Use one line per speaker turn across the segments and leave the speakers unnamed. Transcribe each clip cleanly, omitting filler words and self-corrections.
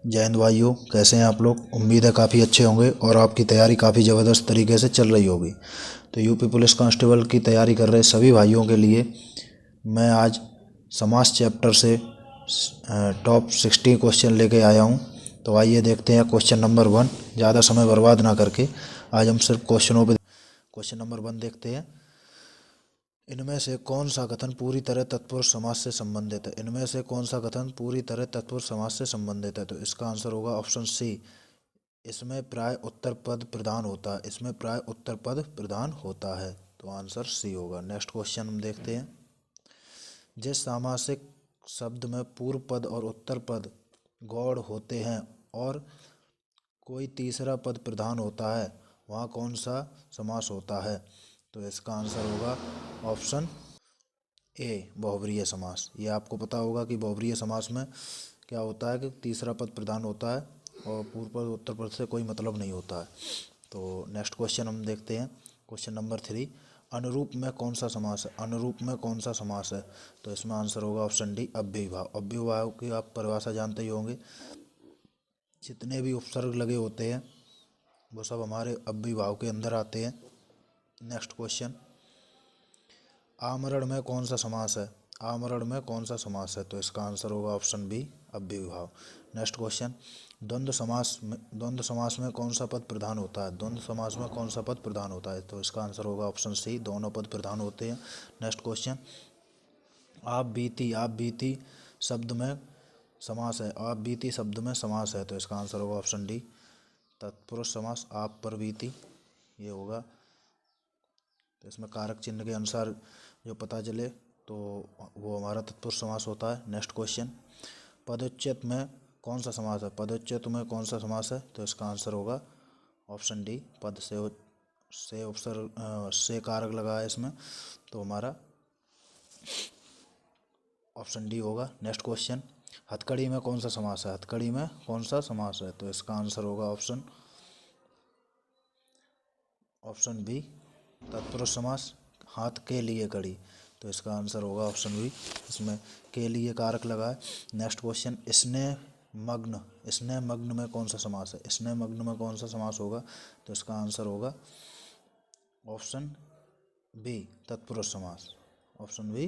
जय हिंद भाइयों, कैसे हैं आप लोग। उम्मीद है काफ़ी अच्छे होंगे और आपकी तैयारी काफ़ी ज़बरदस्त तरीके से चल रही होगी। तो यूपी पुलिस कांस्टेबल की तैयारी कर रहे सभी भाइयों के लिए मैं आज समाज चैप्टर से टॉप 60 क्वेश्चन लेके आया हूँ। तो आइए देखते हैं क्वेश्चन नंबर 1। ज़्यादा समय बर्बाद ना करके आज हम सिर्फ क्वेश्चन नंबर 1 देखते हैं। इनमें से कौन सा कथन पूरी तरह तत्पुरुष समास से संबंधित है। इनमें से कौन सा कथन पूरी तरह तत्पुरुष समास से संबंधित है। तो इसका आंसर होगा ऑप्शन सी। इसमें प्राय उत्तर पद प्रधान होता है। इसमें प्राय उत्तर पद प्रधान होता है। तो आंसर सी होगा। नेक्स्ट क्वेश्चन हम देखते हैं। जिस सामासिक शब्द में पूर्व पद और उत्तर पद गौड़ होते हैं और कोई तीसरा पद प्रधान होता है, वहाँ कौन सा समास होता है। तो इसका आंसर होगा ऑप्शन ए, बहुब्रीय समास। ये आपको पता होगा कि बहुब्रीय समास में क्या होता है कि तीसरा पद प्रधान होता है और पूर्व पद उत्तर पद से कोई मतलब नहीं होता है। तो नेक्स्ट क्वेश्चन हम देखते हैं। Question number 3। अनुरूप में कौन सा समास है। अनुरूप में कौन सा समास है। तो इसमें आंसर होगा ऑप्शन डी, अव्ययीभाव। अव्ययीभाव की आप परिभाषा जानते ही होंगे। जितने भी उपसर्ग लगे होते हैं वो सब हमारे अव्ययीभाव के अंदर आते हैं। Next question. आमरण में कौन सा समास है। आमरण में कौन सा समास है। तो इसका आंसर होगा ऑप्शन बी, अव्ययीभाव। Next question. द्वंद्व समास में कौन सा पद प्रधान होता है। द्वंद्व समास में कौन सा पद प्रधान होता है। तो इसका आंसर होगा ऑप्शन सी, दोनों पद प्रधान होते हैं। Next question. आप बीती शब्द में समास है। आप बीती शब्द में समास है। तो इसका आंसर होगा ऑप्शन डी, तत्पुरुष समास। आप पर बीती, ये होगा। तो इसमें कारक चिन्ह के अनुसार जो पता चले तो वो हमारा तत्पुरुष समास होता है। Next question. पदोच्चय में कौन सा समास है। पदोच्चय में कौन सा समास है। तो इसका आंसर होगा ऑप्शन डी, पद से उपसर्ग से कारक लगा है इसमें, तो हमारा ऑप्शन डी होगा। Next question. हथकड़ी में कौन सा समास है। हथकड़ी में कौन सा समास है। तो इसका आंसर होगा ऑप्शन बी, तत्पुरुष समास। हाथ के लिए कड़ी, तो इसका आंसर होगा ऑप्शन बी। इसमें के लिए कारक लगा है। Next question. स्नेह मग्न में कौन सा समास है। स्नेह मग्न में कौन सा समास होगा। तो इसका आंसर होगा ऑप्शन बी, तत्पुरुष समास। ऑप्शन बी,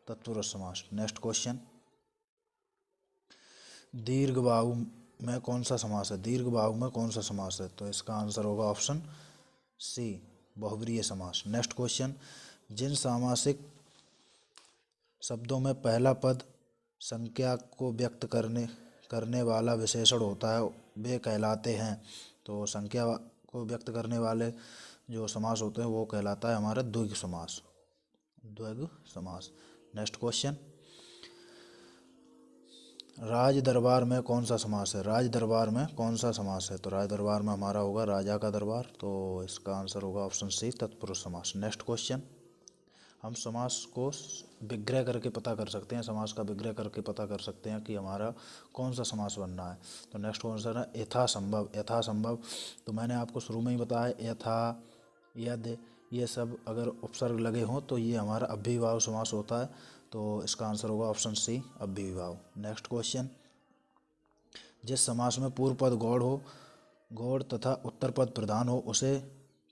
तत्पुरुष समास। Next question. दीर्घ बाहु में कौन सा समास है। दीर्घ बाहु में कौन सा समास है। तो इसका आंसर होगा ऑप्शन सी, बहुब्रीय समास। Next question. जिन सामासिक शब्दों में पहला पद संख्या को व्यक्त करने वाला विशेषण होता है वे कहलाते हैं। तो संख्या को व्यक्त करने वाले जो समास होते हैं वो कहलाता है हमारा द्विगु समास। द्विगु समास। Next question. राज दरबार में कौन सा समास है। राज दरबार में कौन सा समास है। तो राज दरबार में हमारा होगा राजा का दरबार। तो इसका आंसर होगा ऑप्शन सी, तत्पुरुष समास। Next question. हम समास को विग्रह करके पता कर सकते हैं। समास का विग्रह करके पता कर सकते हैं कि हमारा कौन सा समास बनना है। तो नेक्स्ट क्वेश्चन है यथासंभव। यथासंभव तो मैंने आपको शुरू में ही बताया, यथा, यद, ये सब अगर उपसर्ग लगे हों तो ये हमारा अव्ययीभाव समास होता है। तो इसका आंसर होगा ऑप्शन सी, अव्ययीभाव। Next question. जिस समास में पूर्व पद गौड़ तथा उत्तर पद प्रधान हो उसे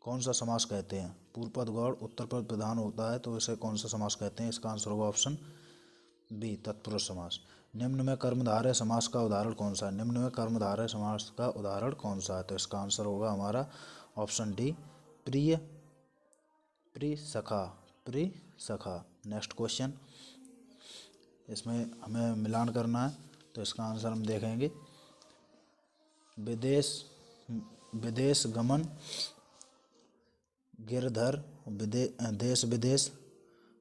कौन सा समास कहते हैं। पूर्व पद गौड़ उत्तर पद प्रधान होता है तो इसे कौन सा समास कहते हैं। इसका आंसर होगा ऑप्शन बी, तत्पुरुष समास। निम्न में कर्मधारय समास का उदाहरण कौन सा है। निम्न में कर्मधारय समास का उदाहरण कौन सा है। तो इसका आंसर होगा हमारा ऑप्शन डी, प्रिय, प्रिय सखा। Next question. इसमें हमें मिलान करना है तो इसका आंसर हम देखेंगे। विदेश गमन, गिरधर, देश विदेश,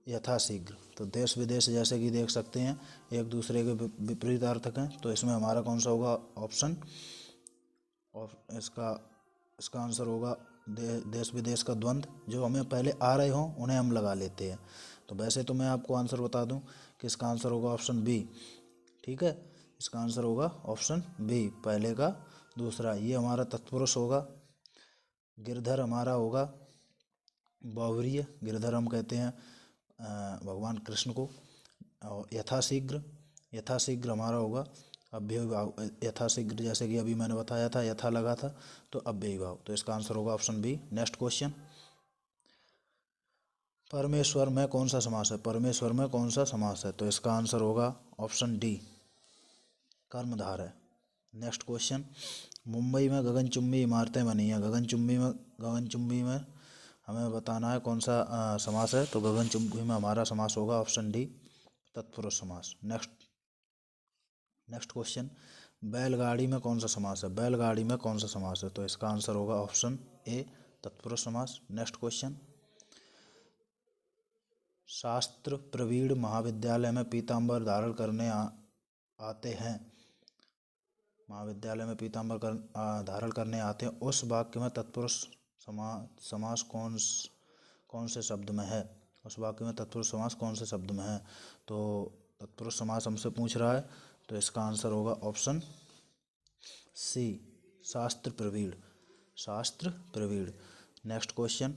यथाशीघ्र। तो देश विदेश जैसे कि देख सकते हैं एक दूसरे के विपरीत अर्थक हैं। तो इसमें हमारा कौन सा होगा ऑप्शन, और इसका आंसर होगा देश विदेश का द्वंद्व। जो हमें पहले आ रहे हों उन्हें हम लगा लेते हैं। तो वैसे तो मैं आपको आंसर बता दूं कि इसका आंसर होगा ऑप्शन बी। ठीक है, इसका आंसर होगा ऑप्शन बी, पहले का दूसरा। ये हमारा तत्पुरुष होगा। गिरधर हमारा होगा बहुव्रीहि। गिरधर हम कहते हैं भगवान कृष्ण को। और यथाशीघ्र हमारा होगा अव्ययी भाव यथाशीघ्र, जैसे कि अभी मैंने बताया था यथा लगा था तो अव्ययी भाव, तो इसका आंसर होगा ऑप्शन बी। नेक्स्ट क्वेश्चन, परमेश्वर में कौन सा समास है? परमेश्वर में कौन सा समास है? तो इसका आंसर होगा ऑप्शन डी, कर्मधार है। नेक्स्ट क्वेश्चन, मुंबई में गगनचुंबी इमारतें बनी हैं। गगनचुंबी में हमें बताना है कौन सा समास है। तो गगनचुंबी में हमारा समास होगा ऑप्शन डी, तत्पुरुष समास। नेक्स्ट क्वेश्चन, बैलगाड़ी में कौन सा समास है? बैलगाड़ी में कौन सा समास है? तो इसका आंसर होगा ऑप्शन ए, तत्पुरुष समास। नेक्स्ट क्वेश्चन, शास्त्र प्रवीण महाविद्यालय में पीताम्बर धारण करने आते हैं। महाविद्यालय में धारण करने आते हैं, उस वाक्य में तत्पुरुष समास कौन से शब्द में है? उस वाक्य में तत्पुरुष समास कौन से शब्द में है? तो तत्पुरुष समास हमसे पूछ रहा है, तो इसका आंसर होगा ऑप्शन सी, शास्त्र प्रवीण। शास्त्र प्रवीण। नेक्स्ट क्वेश्चन,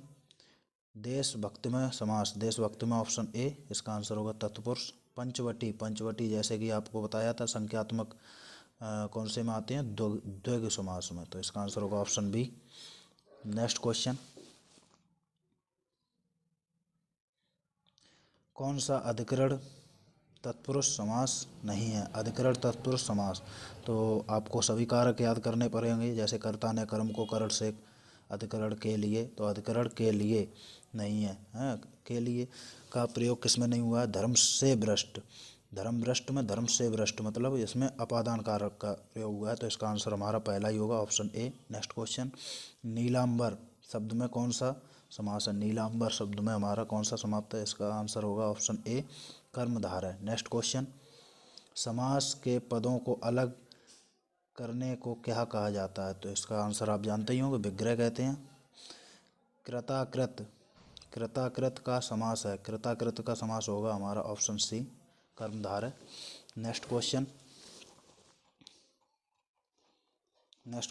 देशभक्ति में समास। देशभक्ति में ऑप्शन ए, इसका आंसर होगा तत्पुरुष। पंचवटी जैसे कि आपको बताया था संख्यात्मक कौन से में आते हैं? द्विगु समास में, तो इसका आंसर होगा ऑप्शन बी। नेक्स्ट क्वेश्चन, कौन सा अधिकरण तत्पुरुष समास नहीं है? अधिकरण तत्पुरुष समास, तो आपको सभी कारक याद करने पड़ेंगे, जैसे कर्ता ने कर्म को करण से अधिकरण के लिए, तो अधिकरण के लिए नहीं है, के लिए का प्रयोग किसमें नहीं हुआ है? धर्म से भ्रष्ट। धर्म भ्रष्ट में धर्म से भ्रष्ट मतलब इसमें अपादान कारक का प्रयोग हुआ है, तो इसका आंसर हमारा पहला ही होगा, ऑप्शन ए। नेक्स्ट क्वेश्चन, नीलांबर शब्द में कौन सा समास है? नीलांबर शब्द में हमारा कौन सा समाप्त है? इसका आंसर होगा ऑप्शन ए, कर्मधार है। नेक्स्ट क्वेश्चन, समास के पदों को अलग करने को क्या कहा जाता है? तो इसका आंसर आप जानते ही होंगे, विग्रह कहते हैं। कृताकृत, कृताकृत का समास है, कृताकृत का समास होगा हमारा ऑप्शन सी, कर्मधार है। नेक्स्ट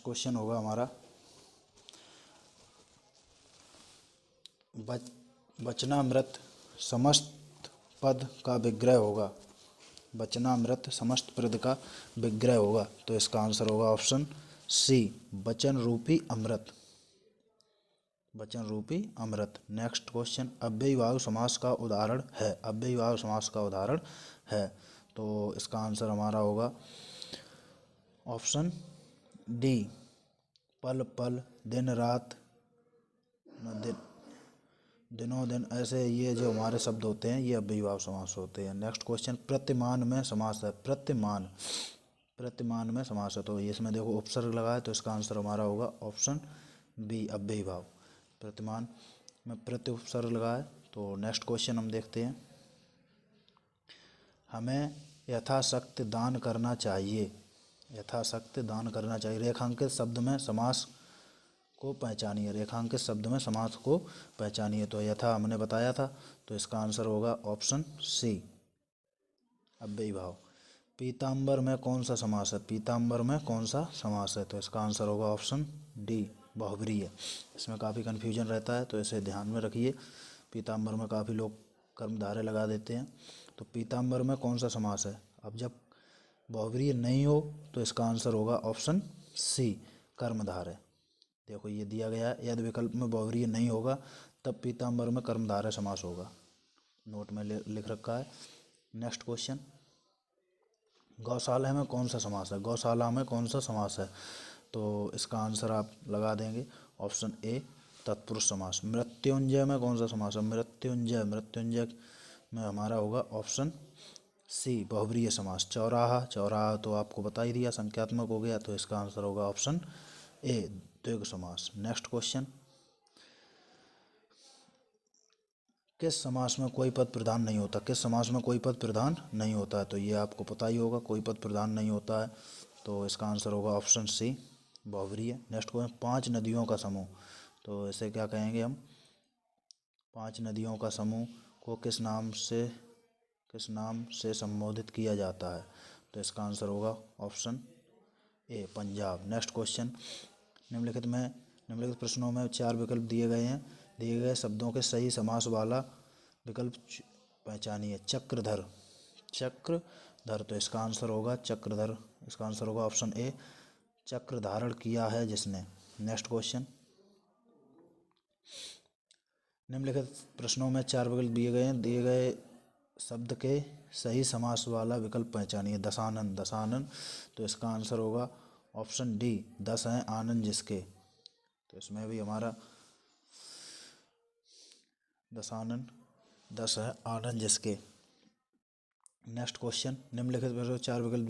क्वेश्चन होगा हमारा वचनामृत समस्त पद का विग्रह होगा। वचनामृत समस्त पद का विग्रह होगा, तो इसका आंसर होगा ऑप्शन सी, वचन रूपी अमृत। वचन रूपी अमृत। नेक्स्ट क्वेश्चन, अव्ययीभाव समास का उदाहरण है। अव्ययीभाव समास का उदाहरण है, तो इसका आंसर हमारा होगा ऑप्शन डी, पल पल, दिन रात, दिनों दिन, ऐसे ये जो हमारे शब्द होते हैं ये अव्ययीभाव समास होते हैं। नेक्स्ट क्वेश्चन, प्रतिमान में समास है। प्रतिमान में समास है, तो इसमें देखो उपसर्ग लगा है, तो इसका आंसर हमारा होगा ऑप्शन बी, अव्ययीभाव। प्रतिमान में प्रति उपसर्ग लगा है। तो नेक्स्ट क्वेश्चन हम देखते हैं, हमें यथाशक्ति दान करना चाहिए। यथाशक्ति दान करना चाहिए, रेखांकित शब्द में समास को पहचानिए। रेखांकित शब्द में समास को पहचानिए, तो यथा हमने बताया था, तो इसका आंसर होगा ऑप्शन सी, अव्ययीभाव। पीताम्बर में कौन सा समास है? पीताम्बर में कौन सा समास है? तो इसका आंसर होगा ऑप्शन डी, बहुब्रीहि। इसमें काफ़ी कन्फ्यूजन रहता है, तो इसे ध्यान में रखिए। पीताम्बर में काफ़ी लोग कर्मधारय लगा देते हैं, तो पीताम्बर में कौन सा समास है? अब जब बहुब्रीहि नहीं हो तो इसका आंसर होगा ऑप्शन सी, कर्मधारय। देखो ये दिया गया है, यदि विकल्प में बहुब्रीहि नहीं होगा तब पीताम्बर में कर्मधारय समास होगा, नोट में लिख रखा है। नेक्स्ट क्वेश्चन, गौशाला में कौन सा समास है? गौशाला में कौन सा समास है? तो इसका आंसर आप लगा देंगे ऑप्शन ए, तत्पुरुष समास। मृत्युंजय में कौन सा समास है? मृत्युंजय में हमारा होगा ऑप्शन सी, बहुब्रीहि समास। चौराहा तो आपको बता ही दिया, संख्यात्मक हो गया, तो इसका आंसर होगा ऑप्शन ए, द्विगु समास। नेक्स्ट क्वेश्चन, किस समास में कोई पद प्रधान नहीं होता? किस समास में कोई पद प्रधान नहीं होता है? तो ये आपको पता ही होगा, कोई पद प्रधान नहीं होता है, तो इसका आंसर होगा ऑप्शन सी, बहुब्रीहि। नेक्स्ट क्वेश्चन, 5 नदियों का समूह, तो इसे क्या कहेंगे हम? 5 नदियों का समूह को किस नाम से संबोधित किया जाता है? तो इसका आंसर होगा ऑप्शन ए, पंजाब। नेक्स्ट क्वेश्चन, निम्नलिखित प्रश्नों में 4 विकल्प दिए गए हैं, दिए गए शब्दों के सही समास वाला विकल्प पहचानिए। चक्रधर, तो इसका आंसर होगा चक्रधर, इसका आंसर होगा ऑप्शन ए, चक्र धारण किया है जिसने। नेक्स्ट क्वेश्चन, निम्नलिखित प्रश्नों में 4 विकल्प दिए गए हैं, दिए गए शब्द के सही समास वाला विकल्प पहचानिए। दशानन, दशानन, तो इसका आंसर होगा ऑप्शन डी, 10 हैं आनंद जिसके। तो इसमें भी हमारा दशानन 10 है आनंद जिसके। नेक्स्ट क्वेश्चन, निम्नलिखित में 4 विकल्प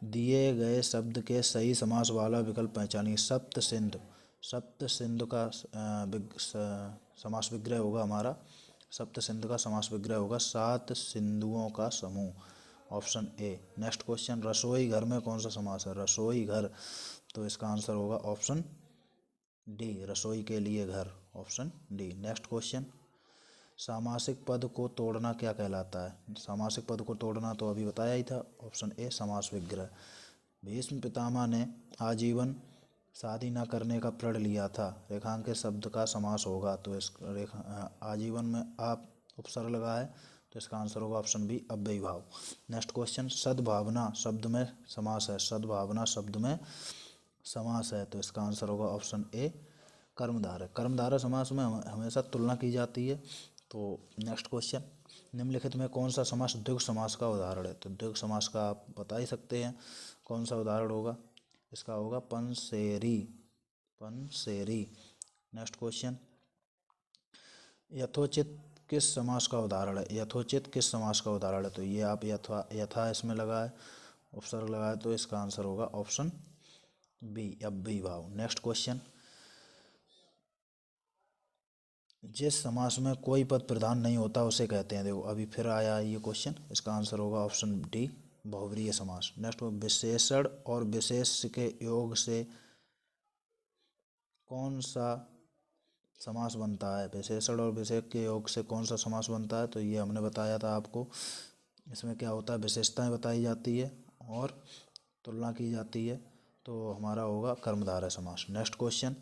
दिए गए शब्द के सही समास वाला विकल्प पहचानिए। सप्त सिंधु, सप्त सिंधु का समास विग्रह होगा हमारा, सप्त सिंधु का समास विग्रह होगा 7 सिंधुओं का समूह, ऑप्शन ए। नेक्स्ट क्वेश्चन, रसोई घर में कौन सा समास है? रसोई घर, तो इसका आंसर होगा ऑप्शन डी, रसोई के लिए घर, ऑप्शन डी। नेक्स्ट क्वेश्चन, सामासिक पद को तोड़ना क्या कहलाता है? सामासिक पद को तोड़ना तो अभी बताया ही था, ऑप्शन ए, समास विग्रह। भीष्म पितामह ने आजीवन शादी न करने का प्रण लिया था, रेखांकित शब्द का समास होगा, तो इस आजीवन में आप उपसर्ग लगा है, तो इसका आंसर होगा ऑप्शन बी, अव्ययी भाव। नेक्स्ट क्वेश्चन, सद्भावना शब्द में समास है, सद्भावना शब्द में समास है, तो इसका आंसर होगा ऑप्शन ए, कर्मधारय। कर्मधारय समास में हमेशा तुलना की जाती है। तो नेक्स्ट क्वेश्चन, निम्नलिखित में कौन सा समास द्विगु समास का उदाहरण है? तो द्विगु समास का आप बता ही सकते हैं कौन सा उदाहरण होगा, इसका होगा पंसेरी, पंसेरी। नेक्स्ट क्वेश्चन, यथोचित किस समास का उदाहरण है? यथोचित किस समास का उदाहरण है? तो ये आप यथा इसमें लगा है, उपसर्ग लगा है, तो इसका आंसर होगा ऑप्शन बी, अव्ययी भाव। नेक्स्ट क्वेश्चन, जिस समास में कोई पद प्रधान नहीं होता उसे कहते हैं, देखो अभी फिर आया ये क्वेश्चन, इसका आंसर होगा ऑप्शन डी, बहुव्रीहि समास। नेक्स्ट, विशेषण और विशेष के योग से कौन सा समास बनता है? विशेषण और विशेष के योग से कौन सा समास बनता है? तो ये हमने बताया था आपको, इसमें क्या होता है, विशेषताएं बताई जाती है और तुलना की जाती है, तो हमारा होगा कर्मधारय समास। नेक्स्ट क्वेश्चन,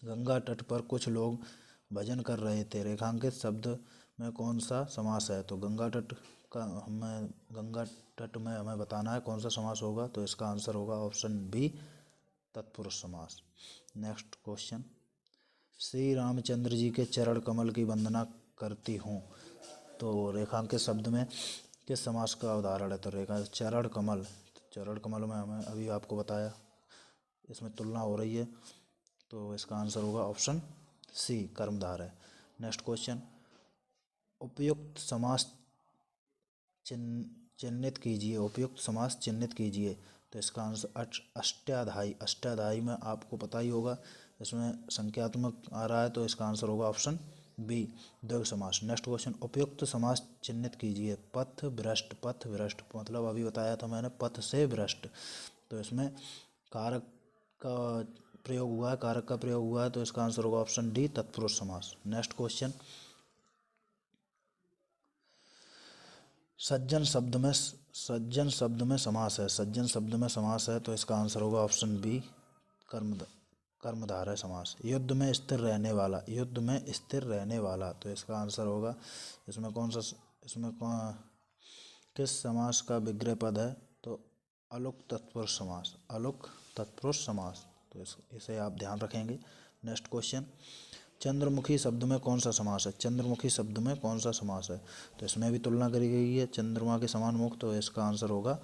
गंगा तट पर कुछ लोग भजन कर रहे थे, रेखांकित शब्द में कौन सा समास है? तो गंगा तट में हमें बताना है कौन सा समास होगा, तो इसका आंसर होगा ऑप्शन बी, तत्पुरुष समास। नेक्स्ट क्वेश्चन, श्री रामचंद्र जी के चरण कमल की वंदना करती हूँ, तो रेखांकित शब्द में किस समास का उदाहरण है? तो रेखा चरण कमल, चरण कमल में हमें अभी आपको बताया, इसमें तुलना हो रही है, तो इसका आंसर होगा ऑप्शन सी, कर्मधारय। नेक्स्ट क्वेश्चन, उपयुक्त समास चिन्हित कीजिए, उपयुक्त समास चिन्हित कीजिए, तो इसका आंसर अष्टाध्यायी, अष्टाध्यायी में आपको पता ही होगा, इसमें संख्यात्मक आ रहा है, तो इसका आंसर होगा ऑप्शन बी, द्विगु समास। नेक्स्ट क्वेश्चन, उपयुक्त समास चिन्हित कीजिए, पथ भ्रष्ट, पथ भ्रष्ट मतलब अभी बताया था मैंने, पथ से भ्रष्ट, तो इसमें कारक का प्रयोग हुआ है, कारक का प्रयोग हुआ है, तो इसका आंसर होगा ऑप्शन डी, तत्पुरुष समास। नेक्स्ट क्वेश्चन, सज्जन शब्द में समास है, सज्जन शब्द में समास है, तो इसका आंसर होगा ऑप्शन बी, कर्मधारय समास। युद्ध में स्थिर रहने वाला, युद्ध में स्थिर रहने वाला, तो इसका आंसर होगा, इसमें किस समास का विग्रह पद है? तो अलुक तत्पुरुष समास, अलुक तत्पुरुष समास, तो इसे आप ध्यान रखेंगे। नेक्स्ट क्वेश्चन, चंद्रमुखी शब्द में कौन सा समास है? चंद्रमुखी शब्द में कौन सा समास है? तो इसमें भी तुलना करी गई है चंद्रमा के समान मुख, तो इसका आंसर होगा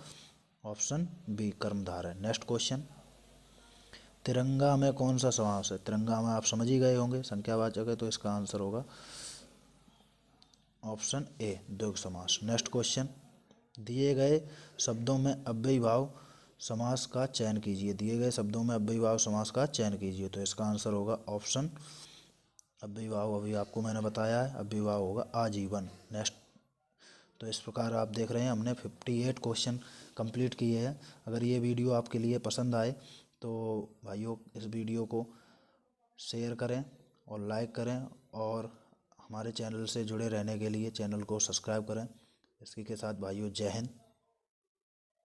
ऑप्शन बी, कर्मधारय। नेक्स्ट क्वेश्चन, तिरंगा में कौन सा समास है? तिरंगा में आप समझ ही गए होंगे, संख्यावाचक है, तो इसका आंसर होगा ऑप्शन ए, द्विगु समास। नेक्स्ट क्वेश्चन, दिए गए शब्दों में अव्ययी भाव समास का चयन कीजिए, दिए गए शब्दों में अव्ययी भाव समास का चयन कीजिए, तो इसका आंसर होगा ऑप्शन, अव्ययी भाव अभी आपको मैंने बताया है, अव्ययी भाव होगा आजीवन। नेक्स्ट, तो इस प्रकार आप देख रहे हैं हमने 58 क्वेश्चन कंप्लीट किए हैं। अगर ये वीडियो आपके लिए पसंद आए तो भाइयों इस वीडियो को शेयर करें और लाइक करें, और हमारे चैनल से जुड़े रहने के लिए चैनल को सब्सक्राइब करें। इसी के साथ भाइयों, जय हिंद।